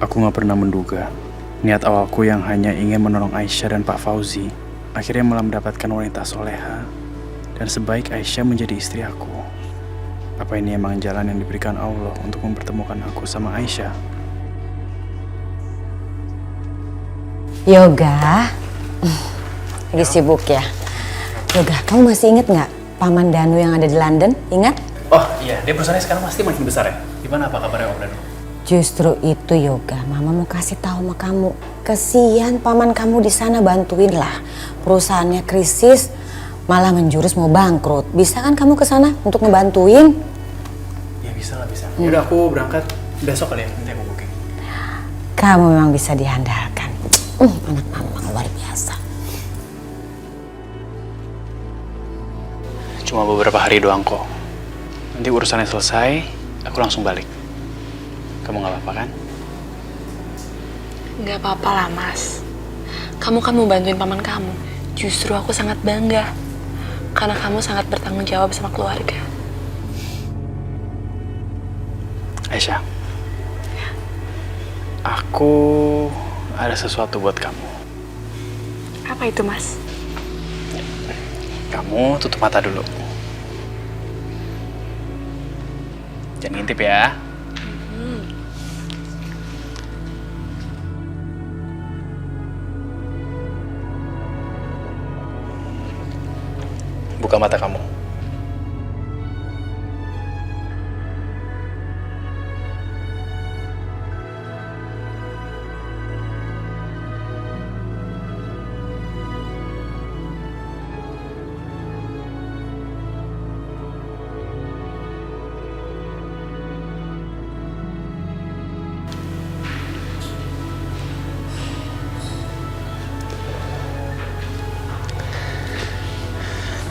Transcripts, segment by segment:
Aku gak pernah menduga niat awalku yang hanya ingin menolong Aisyah dan Pak Fauzi akhirnya malah mendapatkan wanita soleha dan sebaik Aisyah menjadi istri aku. Apa ini emang jalan yang diberikan Allah untuk mempertemukan aku sama Aisyah? Yoga, lagi sibuk ya? Yoga, kamu masih inget nggak Paman Danu yang ada di London? Ingat? Oh iya, dia perusahaannya sekarang pasti makin besar ya? Gimana apa kabarnya Om Danu? Justru itu Yoga, Mama mau kasih tahu sama kamu. Kesian paman kamu di sana, bantuin lah. Perusahaannya krisis, malah menjurus mau bangkrut. Bisa kan kamu ke sana untuk ngebantuin? Ya bisa lah, bisa. Yaudah aku berangkat besok kali ya, nanti aku booking. Kamu memang bisa diandalkan. Anak mama luar biasa. Cuma beberapa hari doang kok. Nanti urusannya selesai, aku langsung balik. Kamu gak apa-apa kan? Gak apa-apa lah, Mas. Kamu kan mau bantuin paman kamu. Justru aku sangat bangga. Karena kamu sangat bertanggung jawab sama keluarga. Aisyah, aku ada sesuatu buat kamu. Apa itu, Mas? Kamu tutup mata dulu. Jangan ngintip ya. Buka mata kamu.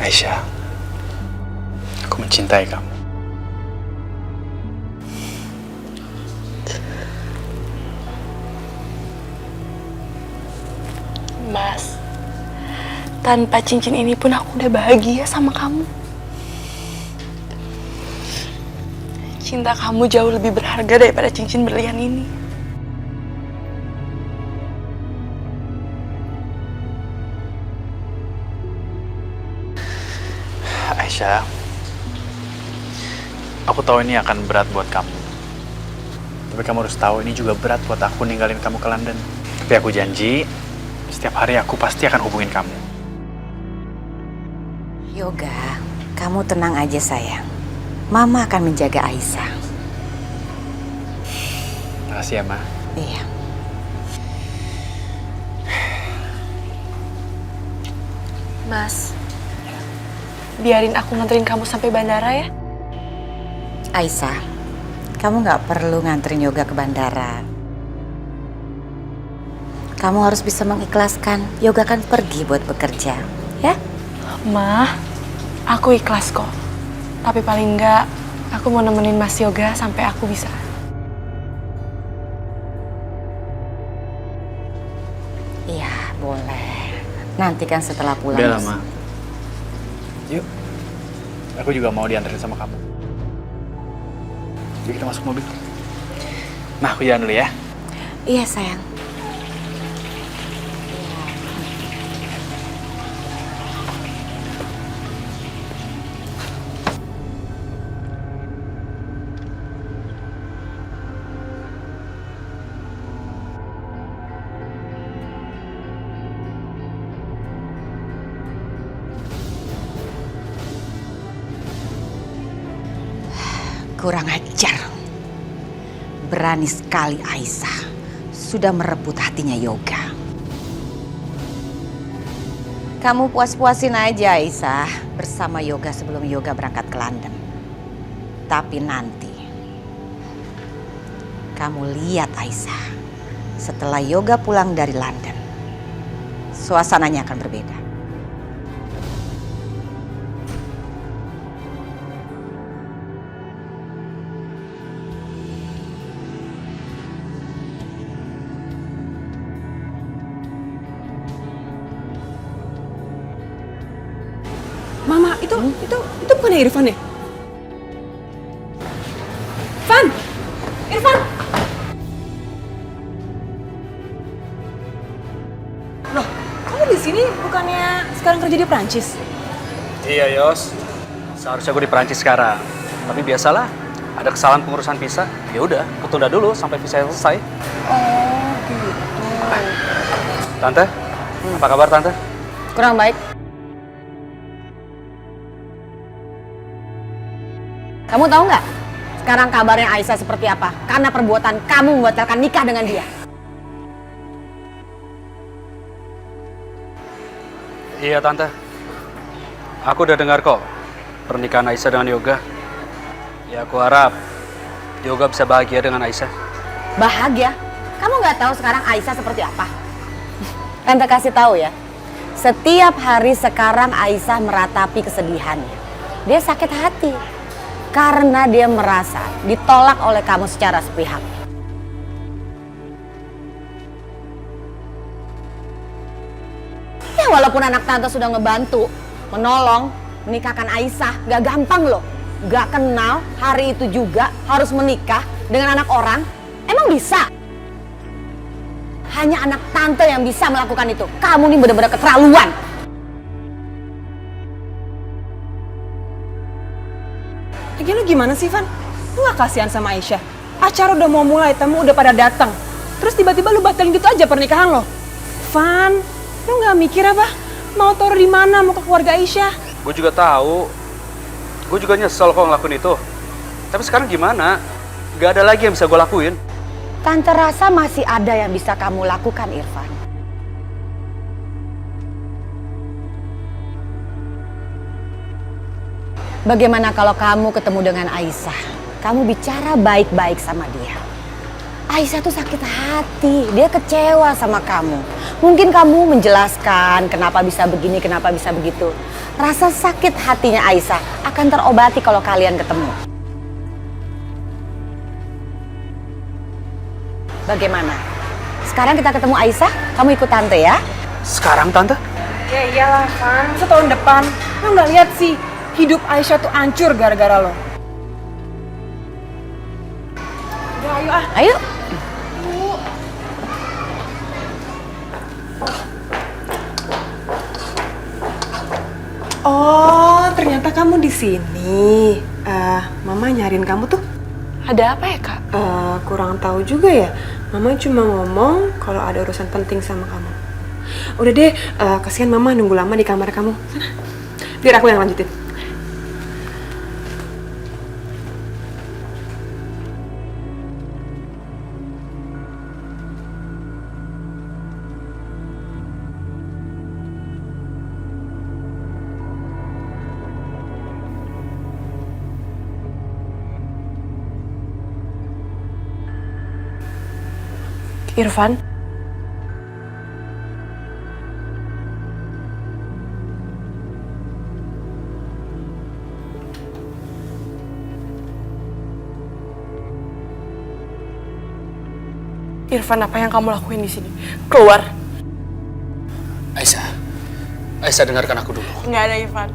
Aisyah, aku mencintai kamu. Mas, tanpa cincin ini pun aku udah bahagia sama kamu. Cinta kamu jauh lebih berharga daripada cincin berlian ini. Aisyah, aku tahu ini akan berat buat kamu. Tapi kamu harus tahu ini juga berat buat aku ninggalin kamu ke London. Tapi aku janji, setiap hari aku pasti akan hubungin kamu. Yoga, kamu tenang aja sayang. Mama akan menjaga Aisyah. Makasih ya, Ma. Iya. Mas, biarin aku nganterin kamu sampai bandara ya. Aisyah, kamu nggak perlu nganterin Yoga ke bandara. Kamu harus bisa mengikhlaskan. Yoga kan pergi buat bekerja, ya? Ma, aku ikhlas kok. Tapi paling enggak, aku mau nemenin Mas Yoga sampai aku bisa. Iya, boleh. Nanti kan setelah pulang. Udah lah, Ma. Yuk. Aku juga mau diantarin sama kamu. Yuk kita masuk mobil. Nah, aku jalan dulu ya. Iya, sayang. Kurang ajar. Berani sekali Aisyah. Sudah merebut hatinya Yoga. Kamu puas-puasin aja Aisyah bersama Yoga sebelum Yoga berangkat ke London. Tapi nanti kamu lihat Aisyah, setelah Yoga pulang dari London, suasananya akan berbeda. Mama, itu bukan Irfan ya? Irfan! Irfan! sekarang kerja di Prancis? Iya Yos, seharusnya gue di Perancis sekarang. Tapi biasalah, ada kesalahan pengurusan visa. Ya udah, gue tunda dulu sampai visa selesai. Oh gitu. Tante, apa kabar Tante? Kurang baik. Kamu tahu nggak sekarang kabarnya Aisyah seperti apa? Karena perbuatan kamu membatalkan nikah dengan dia. Iya Tante, aku udah dengar kok pernikahan Aisyah dengan Yoga. Ya aku harap Yoga bisa bahagia dengan Aisyah. Bahagia? Kamu nggak tahu sekarang Aisyah seperti apa? Tante kasih tahu ya. Setiap hari sekarang Aisyah meratapi kesedihannya. Dia sakit hati karena dia merasa ditolak oleh kamu secara sepihak. Ya walaupun anak tante sudah ngebantu, menolong, menikahkan Aisyah, gak gampang loh. Gak kenal hari itu juga harus menikah dengan anak orang. Emang bisa? Hanya anak tante yang bisa melakukan itu. Kamu nih bener-bener keterlaluan. Lagi lu gimana sih, Van? Lu gak kasihan sama Aisyah? Acara udah mau mulai, tamu udah pada datang. Terus tiba-tiba lu batalin gitu aja pernikahan lo. Van, lu gak mikir apa? Mau taruh di mana mau ke keluarga Aisyah? Gue juga tahu, gue juga nyesel kok ngelakuin itu. Tapi sekarang gimana? Gak ada lagi yang bisa gue lakuin. Tante rasa masih ada yang bisa kamu lakukan, Irfan. Bagaimana kalau kamu ketemu dengan Aisyah? Kamu bicara baik-baik sama dia. Aisyah tuh sakit hati, dia kecewa sama kamu. Mungkin kamu menjelaskan kenapa bisa begini, kenapa bisa begitu. Rasa sakit hatinya Aisyah akan terobati kalau kalian ketemu. Bagaimana? Sekarang kita ketemu Aisyah, kamu ikut tante ya? Sekarang Tante? Ya iyalah, Van. Setahun depan. Lu gak lihat sih, hidup Aisyah tuh hancur gara-gara lo. Udah, ayo ah. Ayo. Oh, ternyata kamu di sini. Mama nyariin kamu tuh. Ada apa ya, Kak? Kurang tahu juga ya. Mama cuma ngomong kalau ada urusan penting sama kamu. Udah deh, kasihan Mama nunggu lama di kamar kamu. Sana. Biar aku yang lanjutin. Irfan? Irfan, apa yang kamu lakuin di sini? Keluar. Aisyah dengarkan aku dulu. Nggak ada, Irfan.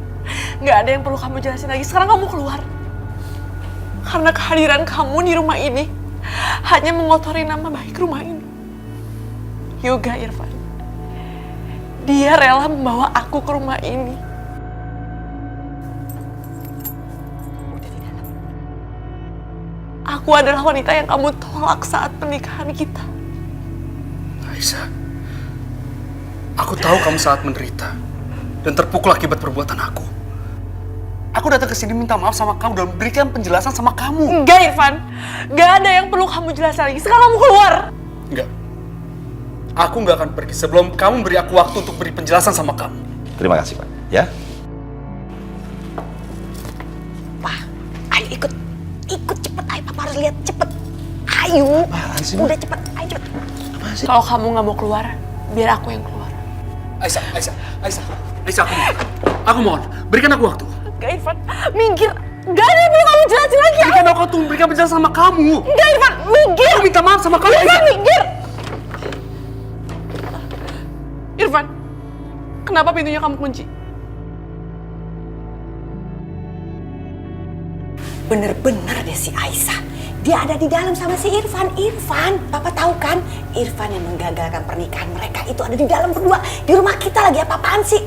Nggak ada yang perlu kamu jelasin lagi. Sekarang kamu keluar. Karena kehadiran kamu di rumah ini hanya mengotori nama baik rumah ini. Yoga, Irfan. Dia rela membawa aku ke rumah ini. Aku adalah wanita yang kamu tolak saat pernikahan kita. Aisyah, aku tahu kamu sangat menderita dan terpukul akibat perbuatan aku. Aku datang ke sini minta maaf sama kamu dan memberikan penjelasan sama kamu. Enggak, Irfan. Enggak ada yang perlu kamu jelasin lagi. Sekarang kamu keluar. Enggak. Aku nggak akan pergi sebelum kamu beri aku waktu untuk beri penjelasan sama kamu. Terima kasih, Pak. Ya? Pak, ayo ikut. Ikut cepet, ayo Papa harus lihat cepet. Ayo. Apaan sih, udah cepet, ayo cepet. Kalau kamu nggak mau keluar, biar aku yang keluar. Aisyah, aku mohon, berikan aku waktu. Enggak, Irfan. Minggir. Enggak ada yang perlu kamu jelasin lagi. Berikan aku waktu, berikan penjelasan sama kamu. Enggak, Irfan. Minggir. Aku minta maaf sama kamu, Irfan, Aisyah. minggir. Irfan, kenapa pintunya kamu kunci? Bener-bener deh si Aisyah. Dia ada di dalam sama si Irfan. Irfan, Papa tahu kan? Irfan yang menggagalkan pernikahan mereka itu ada di dalam berdua. Di rumah kita lagi apa-apaan sih?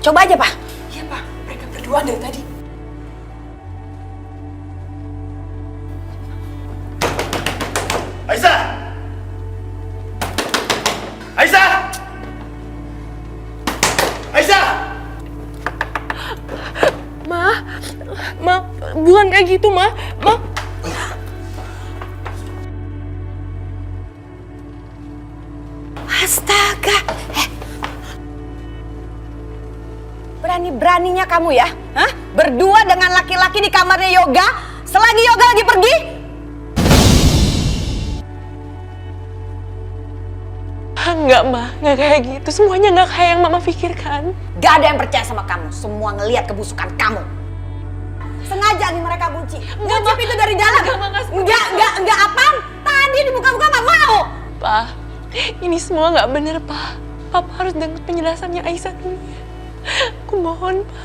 Coba aja, Pak. Iya, Pak. Mereka berdua dari tadi. Aisyah! Aisyah! Aisyah! Ma, bukan kayak gitu, Ma. Astaga. Berani-beraninya kamu ya? Hah? Berdua dengan laki-laki di kamarnya Yoga, selagi Yoga lagi pergi? Enggak, Ma. Enggak kayak gitu. Semuanya enggak kayak yang Mama pikirkan. Gak ada yang percaya sama kamu. Semua ngelihat kebusukan kamu. Sengaja nih mereka kunci. Kunci pintu dari dalam. Enggak apaan? Tadi dibuka-buka nggak mau. Pa, ini semua nggak bener, Pa. Papa harus dengar penjelasannya Aisyah dulu ya. Aku mohon, Pa.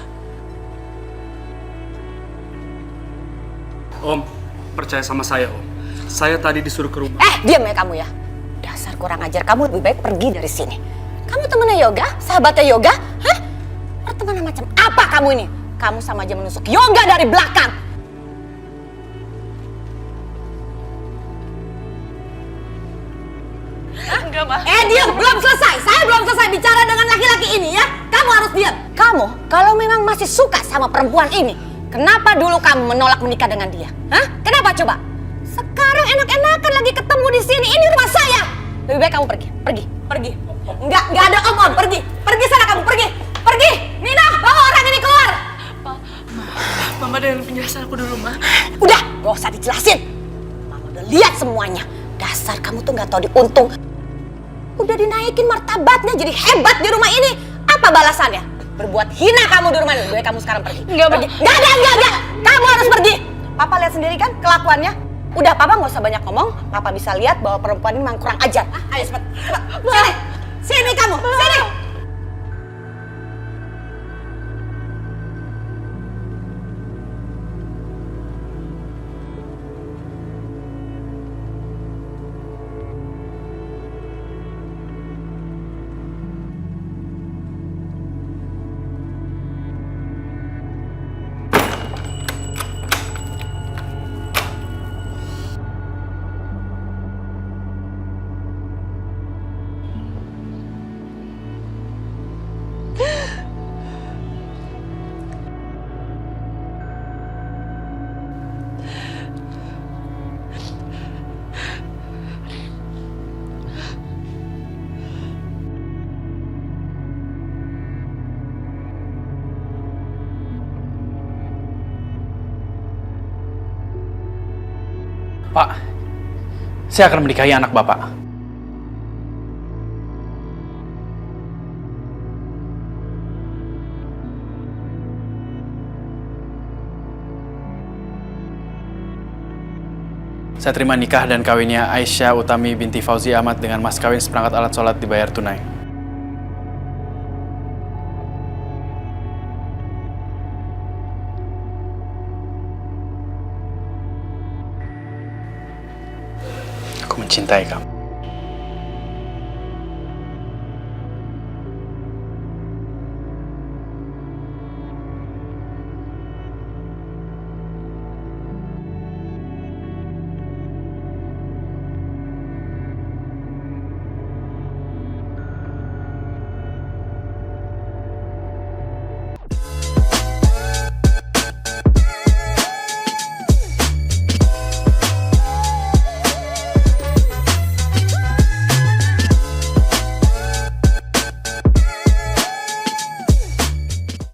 Om, percaya sama saya, Om. Saya tadi disuruh ke rumah. Diam ya kamu ya. Dasar kurang ajar, kamu lebih baik pergi dari sini. Kamu temennya Yoga? Sahabatnya Yoga? Hah? Pertemanan macam apa kamu ini? Kamu sama aja menusuk Yoga dari belakang. Enggak, Ma. Diam, belum selesai. Saya belum selesai bicara dengan laki-laki ini ya. Kamu harus diam. Kamu, kalau memang masih suka sama perempuan ini, kenapa dulu kamu menolak menikah dengan dia? Hah? Kenapa coba? Sekarang enak-enakan lagi ketemu di sini. Ini rumah saya. Lebih baik kamu pergi. Enggak ada om, pergi. Pergi sana kamu, pergi. Nina, bawa orang ini keluar. Mama dengerin penjelasan aku dulu, Ma. Udah, gak usah dijelasin. Mama udah lihat semuanya. Dasar kamu tuh gak tahu diuntung. Udah dinaikin martabatnya jadi hebat di rumah ini. Apa balasannya? Berbuat hina kamu di rumah ini. Lebih baik kamu sekarang pergi. Enggak, Ma. Pergi. Enggak. Kamu harus pergi. Papa lihat sendiri kan kelakuannya. Udah, Papa gak usah banyak ngomong. Papa bisa lihat bahwa perempuan ini memang kurang ajar. Ayo cepet. Sini kamu. Sini. Pak, saya akan menikahi anak Bapak. Saya terima nikah dan kawinnya Aisyah Utami binti Fauzi Ahmad dengan mas kawin seperangkat alat sholat dibayar tunai. Aku mencintai kamu.